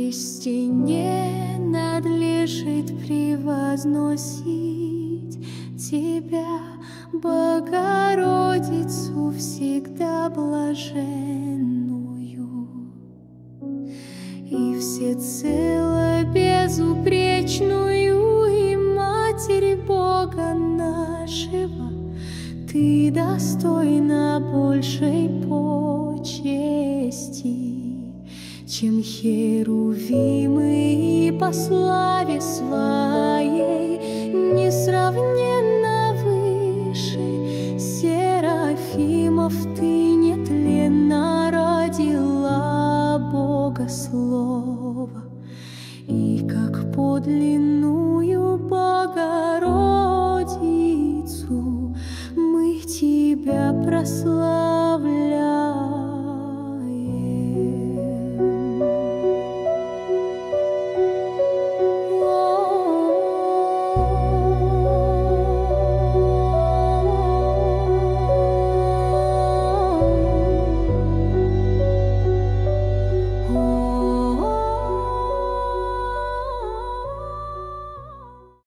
истине надлежит превозносить Тебя, Богородицу, всегда блаженную, и всецело безупречную, и Матерь Бога нашего. Ты достойна большей почести, чем херувимы, и по славе своей